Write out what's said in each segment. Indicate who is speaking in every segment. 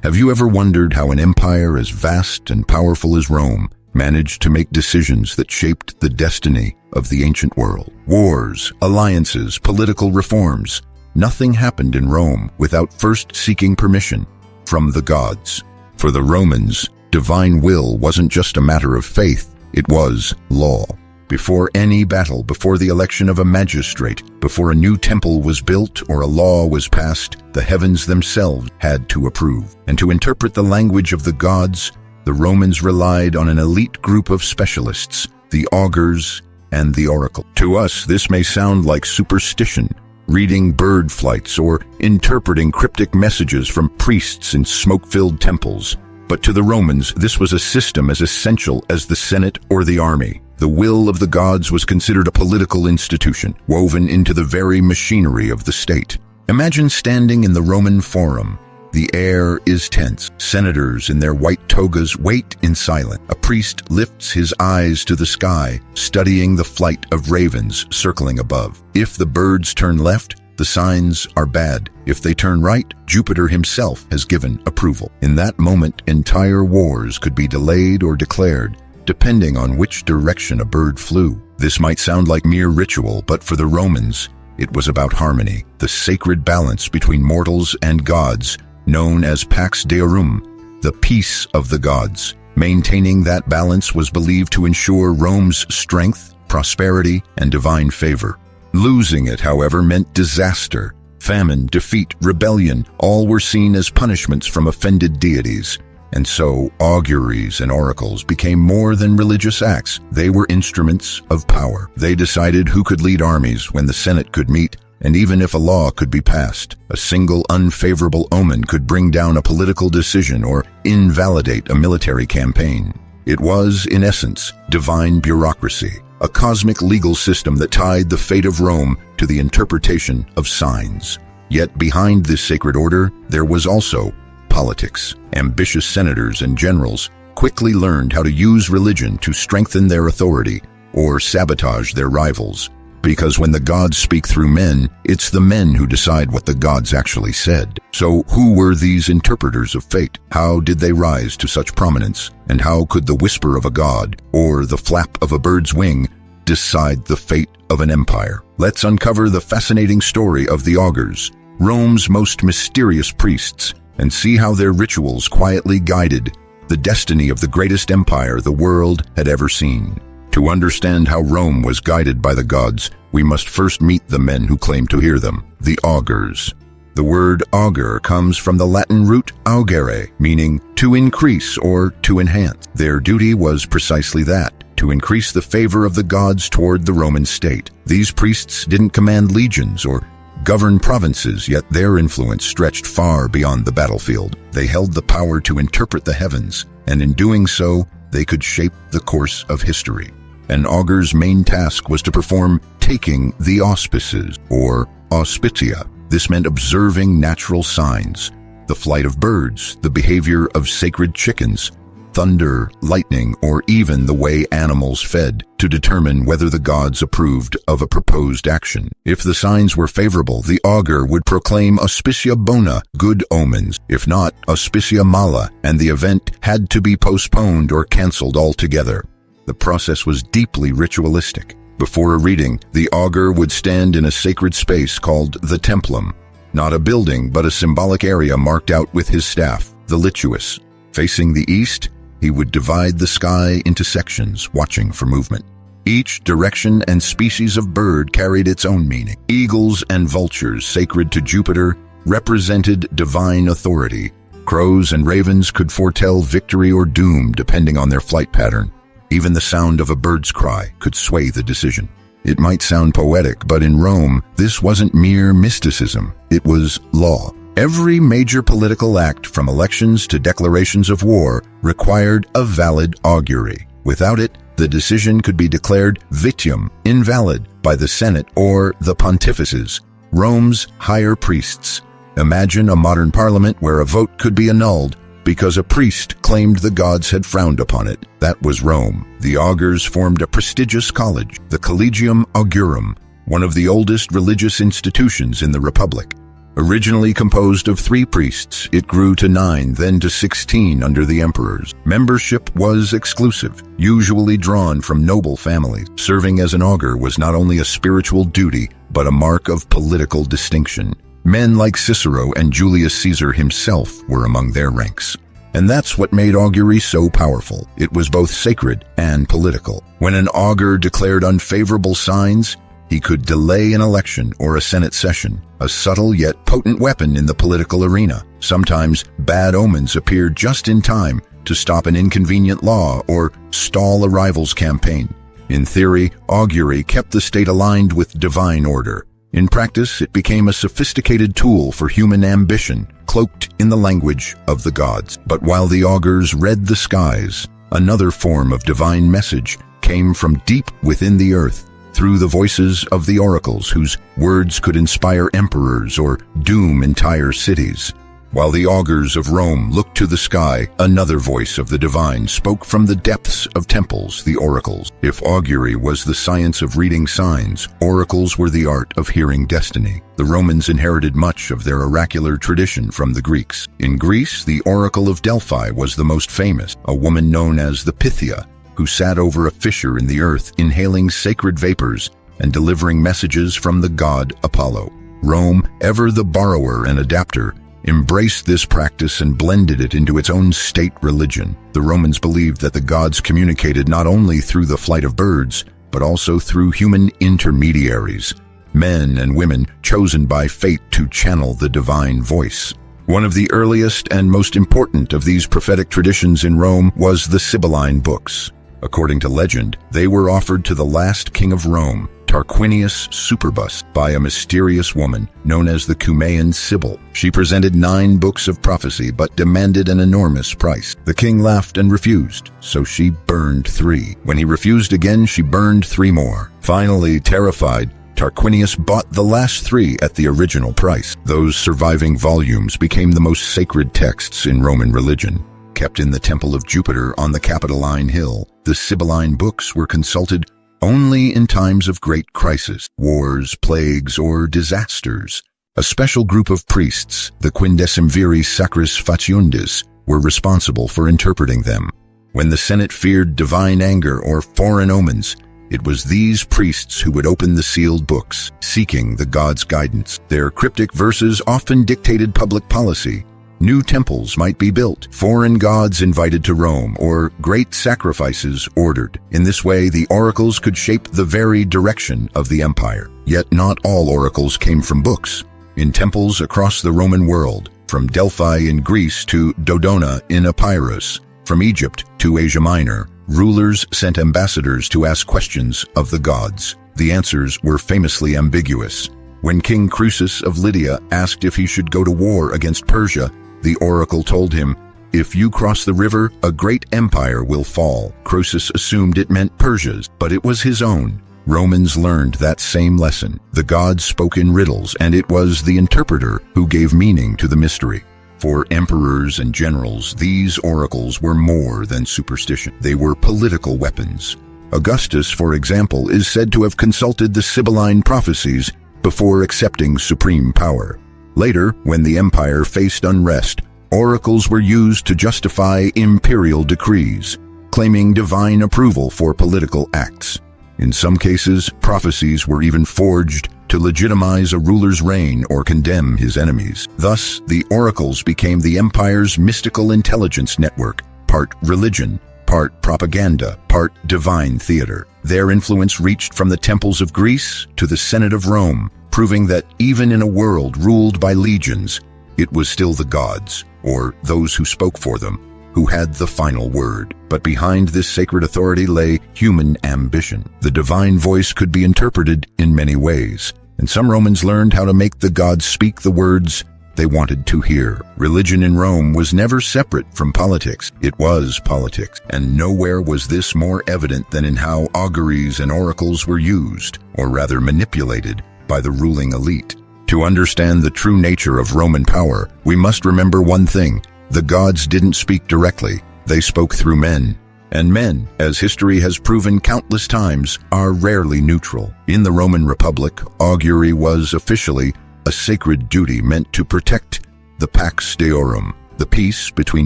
Speaker 1: Have you ever wondered how an empire as vast and powerful as Rome managed to make decisions that shaped the destiny of the ancient world? Wars, alliances, political reforms. Nothing happened in Rome without first seeking permission from the gods. For the Romans, divine will wasn't just a matter of faith, it was law. Before any battle, before the election of a magistrate, before a new temple was built or a law was passed, the heavens themselves had to approve. And to interpret the language of the gods, the Romans relied on an elite group of specialists, the augurs and the oracle. To us, this may sound like superstition, reading bird flights or interpreting cryptic messages from priests in smoke-filled temples. But to the Romans, this was a system as essential as the Senate or the army. The will of the gods was considered a political institution, woven into the very machinery of the state. Imagine standing in the Roman Forum. The air is tense. Senators in their white togas wait in silence. A priest lifts his eyes to the sky, studying the flight of ravens circling above. If the birds turn left, the signs are bad. If they turn right, Jupiter himself has given approval. In that moment, entire wars could be delayed or declared, depending on which direction a bird flew. This might sound like mere ritual, but for the Romans, it was about harmony, the sacred balance between mortals and gods, known as Pax Deorum, the peace of the gods. Maintaining that balance was believed to ensure Rome's strength, prosperity, and divine favor. Losing it, however, meant disaster. Famine, defeat, rebellion, all were seen as punishments from offended deities. And so, auguries and oracles became more than religious acts. They were instruments of power. They decided who could lead armies, when the Senate could meet, and even if a law could be passed. A single unfavorable omen could bring down a political decision or invalidate a military campaign. It was, in essence, divine bureaucracy, a cosmic legal system that tied the fate of Rome to the interpretation of signs. Yet behind this sacred order, there was also politics. Ambitious senators and generals quickly learned how to use religion to strengthen their authority or sabotage their rivals. Because when the gods speak through men, it's the men who decide what the gods actually said. So who were these interpreters of fate? How did they rise to such prominence? And how could the whisper of a god or the flap of a bird's wing decide the fate of an empire? Let's uncover the fascinating story of the augurs, Rome's most mysterious priests, and see how their rituals quietly guided the destiny of the greatest empire the world had ever seen. To understand how Rome was guided by the gods, we must first meet the men who claim to hear them, the augurs. The word augur comes from the Latin root augere, meaning to increase or to enhance. Their duty was precisely that, to increase the favor of the gods toward the Roman state. These priests didn't command legions or govern provinces, yet their influence stretched far beyond the battlefield. They held the power to interpret the heavens, and in doing so, they could shape the course of history. An augur's main task was to perform taking the auspices, or auspicia. This meant observing natural signs, the flight of birds, the behavior of sacred chickens, thunder, lightning, or even the way animals fed, to determine whether the gods approved of a proposed action. If the signs were favorable, the augur would proclaim auspicia bona, good omens. If not, auspicia mala, and the event had to be postponed or cancelled altogether. The process was deeply ritualistic. Before a reading, the augur would stand in a sacred space called the templum, not a building, but a symbolic area marked out with his staff, the lituus. Facing the east, he would divide the sky into sections, watching for movement. Each direction and species of bird carried its own meaning. Eagles and vultures, sacred to Jupiter, represented divine authority. Crows and ravens could foretell victory or doom depending on their flight pattern. Even the sound of a bird's cry could sway the decision. It might sound poetic, but in Rome, this wasn't mere mysticism. It was law. Every major political act, from elections to declarations of war, required a valid augury. Without it, the decision could be declared vitium, invalid, by the Senate or the pontifices, Rome's higher priests. Imagine a modern parliament where a vote could be annulled because a priest claimed the gods had frowned upon it. That was Rome. The augurs formed a prestigious college, the Collegium Augurum, one of the oldest religious institutions in the Republic. Originally composed of 3 priests, it grew to 9, then to 16 under the emperors. Membership was exclusive, usually drawn from noble families. Serving as an augur was not only a spiritual duty, but a mark of political distinction. Men like Cicero and Julius Caesar himself were among their ranks. And that's what made augury so powerful. It was both sacred and political. When an augur declared unfavorable signs, he could delay an election or a Senate session, a subtle yet potent weapon in the political arena. Sometimes bad omens appeared just in time to stop an inconvenient law or stall a rival's campaign. In theory, augury kept the state aligned with divine order. In practice, it became a sophisticated tool for human ambition, cloaked in the language of the gods. But while the augurs read the skies, another form of divine message came from deep within the earth, through the voices of the oracles, whose words could inspire emperors or doom entire cities. While the augurs of Rome looked to the sky, another voice of the divine spoke from the depths of temples, the oracles. If augury was the science of reading signs, oracles were the art of hearing destiny. The Romans inherited much of their oracular tradition from the Greeks. In Greece, the Oracle of Delphi was the most famous, a woman known as the Pythia, who sat over a fissure in the earth, inhaling sacred vapors and delivering messages from the god Apollo. Rome, ever the borrower and adapter, embraced this practice and blended it into its own state religion. The Romans believed that the gods communicated not only through the flight of birds, but also through human intermediaries, men and women chosen by fate to channel the divine voice. One of the earliest and most important of these prophetic traditions in Rome was the Sibylline Books. According to legend, they were offered to the last king of Rome, Tarquinius Superbus, by a mysterious woman known as the Cumaean Sibyl. She presented 9 books of prophecy but demanded an enormous price. The king laughed and refused, so she burned 3. When he refused again, she burned 3 more. Finally, terrified, Tarquinius bought the last 3 at the original price. Those surviving volumes became the most sacred texts in Roman religion. Kept in the Temple of Jupiter on the Capitoline Hill, the Sibylline Books were consulted only in times of great crisis, wars, plagues, or disasters. A special group of priests, the Quindecimviri Sacris Faciundis, were responsible for interpreting them. When the Senate feared divine anger or foreign omens, it was these priests who would open the sealed books, seeking the gods' guidance. Their cryptic verses often dictated public policy. New temples might be built, foreign gods invited to Rome, or great sacrifices ordered. In this way, the oracles could shape the very direction of the empire. Yet not all oracles came from books. In temples across the Roman world, from Delphi in Greece to Dodona in Epirus, from Egypt to Asia Minor, rulers sent ambassadors to ask questions of the gods. The answers were famously ambiguous. When King Croesus of Lydia asked if he should go to war against Persia, the oracle told him, "If you cross the river, a great empire will fall." Croesus assumed it meant Persia's, but it was his own. Romans learned that same lesson. The gods spoke in riddles, and it was the interpreter who gave meaning to the mystery. For emperors and generals, these oracles were more than superstition. They were political weapons. Augustus, for example, is said to have consulted the Sibylline prophecies before accepting supreme power. Later, when the empire faced unrest, oracles were used to justify imperial decrees, claiming divine approval for political acts. In some cases, prophecies were even forged to legitimize a ruler's reign or condemn his enemies. Thus, the oracles became the empire's mystical intelligence network, part religion, part propaganda, part divine theater. Their influence reached from the temples of Greece to the Senate of Rome, proving that even in a world ruled by legions, it was still the gods, or those who spoke for them, who had the final word. But behind this sacred authority lay human ambition. The divine voice could be interpreted in many ways, and some Romans learned how to make the gods speak the words they wanted to hear. Religion in Rome was never separate from politics. It was politics, and nowhere was this more evident than in how auguries and oracles were used, or rather manipulated, by the ruling elite. To understand the true nature of Roman power, we must remember one thing: the gods didn't speak directly, they spoke through men. And men, as history has proven countless times, are rarely neutral. In the Roman Republic, augury was officially a sacred duty meant to protect the pax deorum, the peace between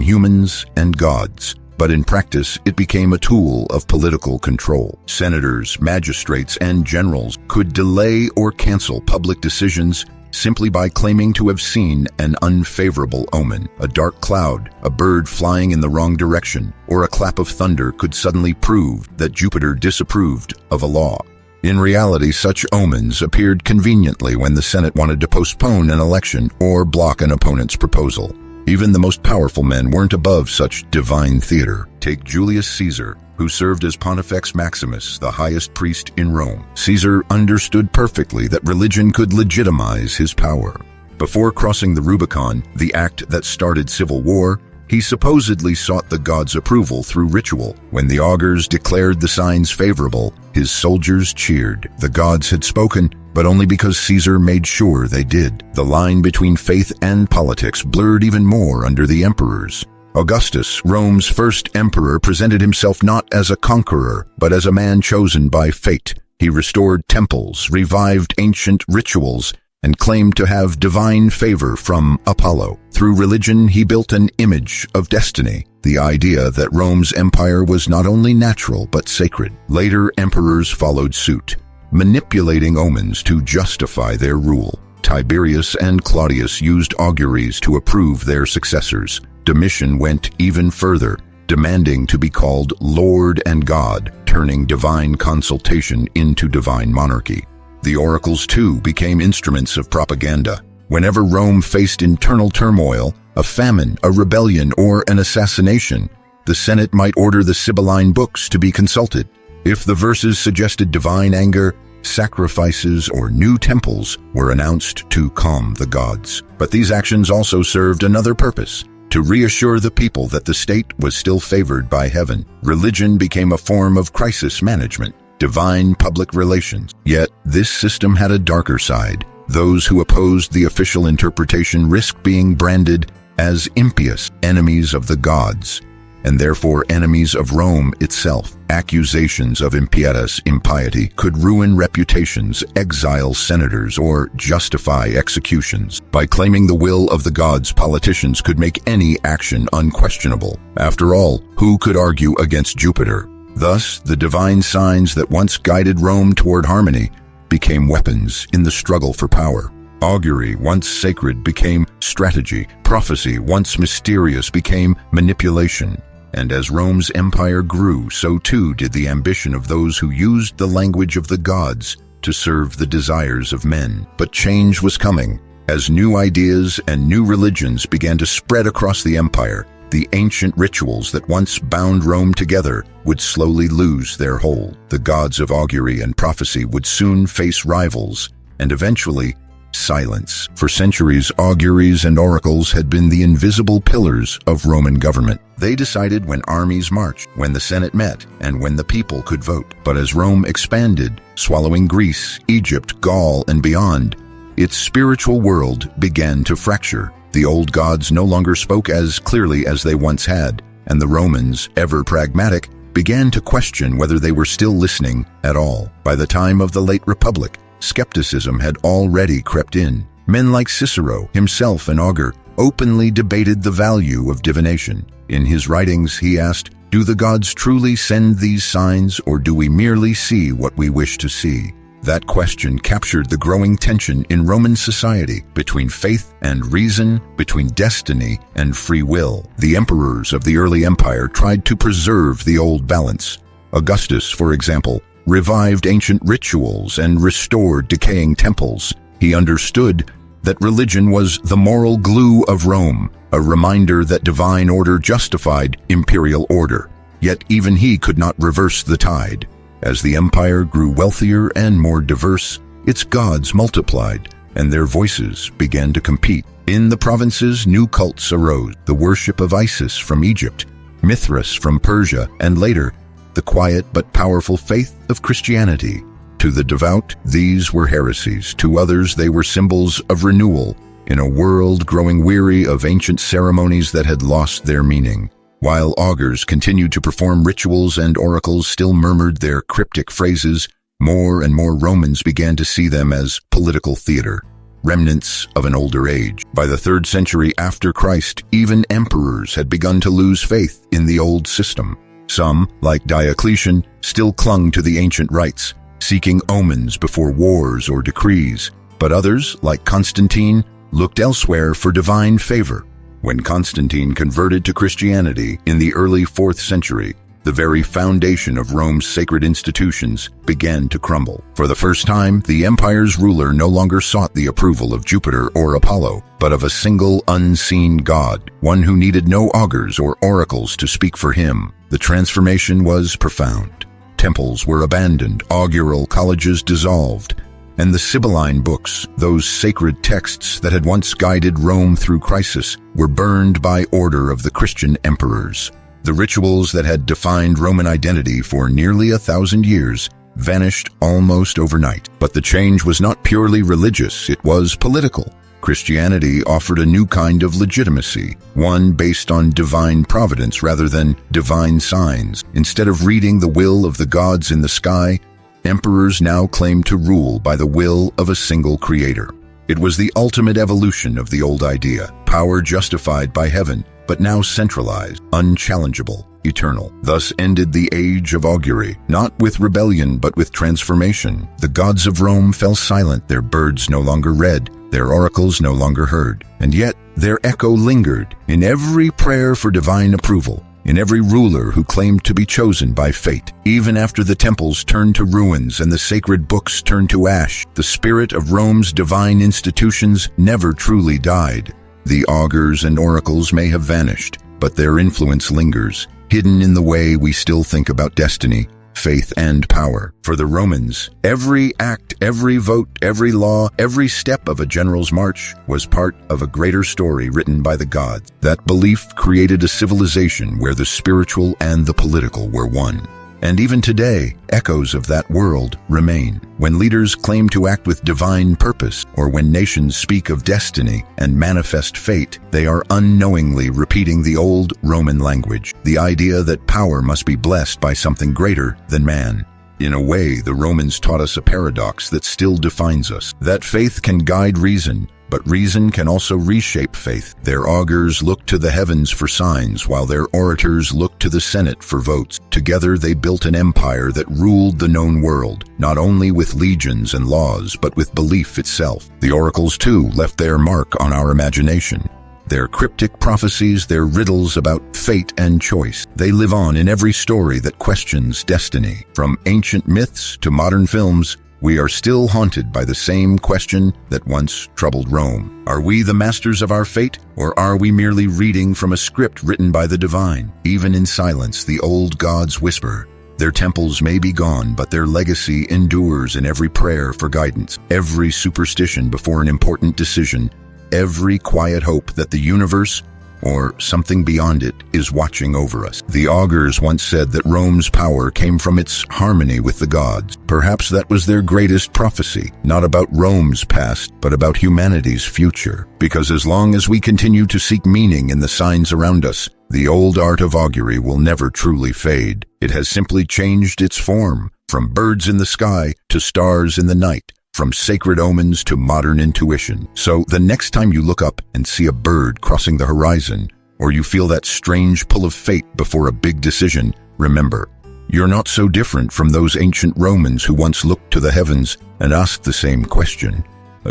Speaker 1: humans and gods. But in practice, it became a tool of political control. Senators, magistrates, and generals could delay or cancel public decisions simply by claiming to have seen an unfavorable omen. A dark cloud, a bird flying in the wrong direction, or a clap of thunder could suddenly prove that Jupiter disapproved of a law. In reality, such omens appeared conveniently when the Senate wanted to postpone an election or block an opponent's proposal. Even the most powerful men weren't above such divine theater. Take Julius Caesar, who served as Pontifex Maximus, the highest priest in Rome. Caesar understood perfectly that religion could legitimize his power. Before crossing the Rubicon, the act that started civil war, he supposedly sought the gods' approval through ritual. When the augurs declared the signs favorable, his soldiers cheered. The gods had spoken, but only because Caesar made sure they did. The line between faith and politics blurred even more under the emperors. Augustus, Rome's first emperor, presented himself not as a conqueror, but as a man chosen by fate. He restored temples, revived ancient rituals, and claimed to have divine favor from Apollo. Through religion, he built an image of destiny, the idea that Rome's empire was not only natural but sacred. Later emperors followed suit, manipulating omens to justify their rule. Tiberius and Claudius used auguries to approve their successors. Domitian went even further, demanding to be called Lord and God, turning divine consultation into divine monarchy. The oracles, too, became instruments of propaganda. Whenever Rome faced internal turmoil, a famine, a rebellion, or an assassination, the Senate might order the Sibylline Books to be consulted. If the verses suggested divine anger, sacrifices, or new temples were announced to calm the gods. But these actions also served another purpose: to reassure the people that the state was still favored by heaven. Religion became a form of crisis management, divine public relations. Yet, this system had a darker side. Those who opposed the official interpretation risked being branded as impious, enemies of the gods, and therefore enemies of Rome itself. Accusations of impiety could ruin reputations, exile senators, or justify executions. By claiming the will of the gods, politicians could make any action unquestionable. After all, who could argue against Jupiter? Thus, the divine signs that once guided Rome toward harmony became weapons in the struggle for power. Augury, once sacred, became strategy. Prophecy, once mysterious, became manipulation. And as Rome's empire grew, so too did the ambition of those who used the language of the gods to serve the desires of men. But change was coming. As new ideas and new religions began to spread across the empire, the ancient rituals that once bound Rome together would slowly lose their hold. The gods of augury and prophecy would soon face rivals, and eventually, silence. For centuries, auguries and oracles had been the invisible pillars of Roman government. They decided when armies marched, when the Senate met, and when the people could vote. But as Rome expanded, swallowing Greece, Egypt, Gaul, and beyond, its spiritual world began to fracture. The old gods no longer spoke as clearly as they once had, and the Romans, ever pragmatic, began to question whether they were still listening at all. By the time of the late Republic, skepticism had already crept in. Men like Cicero, himself an augur, openly debated the value of divination. In his writings, he asked, "Do the gods truly send these signs, or do we merely see what we wish to see?" That question captured the growing tension in Roman society between faith and reason, between destiny and free will. The emperors of the early empire tried to preserve the old balance. Augustus, for example, revived ancient rituals and restored decaying temples. He understood that religion was the moral glue of Rome, a reminder that divine order justified imperial order. Yet even he could not reverse the tide. As the empire grew wealthier and more diverse, its gods multiplied, and their voices began to compete. In the provinces, new cults arose: the worship of Isis from Egypt, Mithras from Persia, and later, the quiet but powerful faith of Christianity. To the devout, these were heresies. To others, they were symbols of renewal in a world growing weary of ancient ceremonies that had lost their meaning. While augurs continued to perform rituals and oracles still murmured their cryptic phrases, more and more Romans began to see them as political theater. remnants of an older age. By the 3rd century after Christ, even emperors had begun to lose faith in the old system. Some, like Diocletian, still clung to the ancient rites, seeking omens before wars or decrees. But others, like Constantine, looked elsewhere for divine favor. When Constantine converted to Christianity in the early 4th century, the very foundation of Rome's sacred institutions began to crumble. For the first time, the empire's ruler no longer sought the approval of Jupiter or Apollo, but of a single unseen god, one who needed no augurs or oracles to speak for him. The transformation was profound. Temples were abandoned, augural colleges dissolved, and the Sibylline Books, those sacred texts that had once guided Rome through crisis, were burned by order of the Christian emperors. The rituals that had defined Roman identity for nearly 1,000 years vanished almost overnight. But the change was not purely religious, it was political. Christianity offered a new kind of legitimacy, one based on divine providence rather than divine signs. Instead of reading the will of the gods in the sky, emperors now claimed to rule by the will of a single creator. It was the ultimate evolution of the old idea, power justified by heaven, but now centralized, unchallengeable, eternal. Thus ended the age of augury, not with rebellion but with transformation. The gods of Rome fell silent, their birds no longer read, their oracles no longer heard, and yet their echo lingered in every prayer for divine approval, in every ruler who claimed to be chosen by fate. Even after the temples turned to ruins and the sacred books turned to ash, the spirit of Rome's divine institutions never truly died. The augurs and oracles may have vanished, but their influence lingers, hidden in the way we still think about destiny, faith, and power. For the Romans, every act, every vote, every law, every step of a general's march was part of a greater story written by the gods. That belief created a civilization where the spiritual and the political were one. And even today, echoes of that world remain. When leaders claim to act with divine purpose, or when nations speak of destiny and manifest fate, they are unknowingly repeating the old Roman language, the idea that power must be blessed by something greater than man. In a way, the Romans taught us a paradox that still defines us, that faith can guide reason, but reason can also reshape faith. Their augurs looked to the heavens for signs, while their orators looked to the Senate for votes. Together they built an empire that ruled the known world, not only with legions and laws, but with belief itself. The oracles, too, left their mark on our imagination. Their cryptic prophecies, their riddles about fate and choice. They live on in every story that questions destiny. From ancient myths to modern films, we are still haunted by the same question that once troubled Rome. Are we the masters of our fate, or are we merely reading from a script written by the divine? Even in silence, the old gods whisper. Their temples may be gone, but their legacy endures in every prayer for guidance, every superstition before an important decision, every quiet hope that the universe, or something beyond it, is watching over us. The augurs once said that Rome's power came from its harmony with the gods. Perhaps that was their greatest prophecy, not about Rome's past, but about humanity's future. Because as long as we continue to seek meaning in the signs around us, the old art of augury will never truly fade. It has simply changed its form, from birds in the sky to stars in the night, from sacred omens to modern intuition. So the next time you look up and see a bird crossing the horizon, or you feel that strange pull of fate before a big decision, remember, you're not so different from those ancient Romans who once looked to the heavens and asked the same question.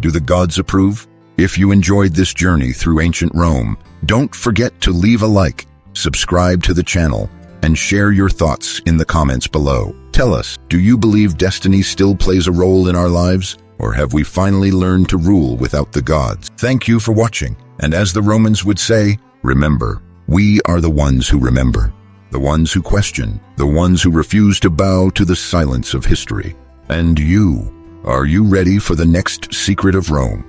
Speaker 1: Do the gods approve? If you enjoyed this journey through ancient Rome, don't forget to leave a like, subscribe to the channel, and share your thoughts in the comments below. Tell us, do you believe destiny still plays a role in our lives? Or have we finally learned to rule without the gods? Thank you for watching. And as the Romans would say, remember, we are the ones who remember, the ones who question, the ones who refuse to bow to the silence of history. And you, are you ready for the next secret of Rome?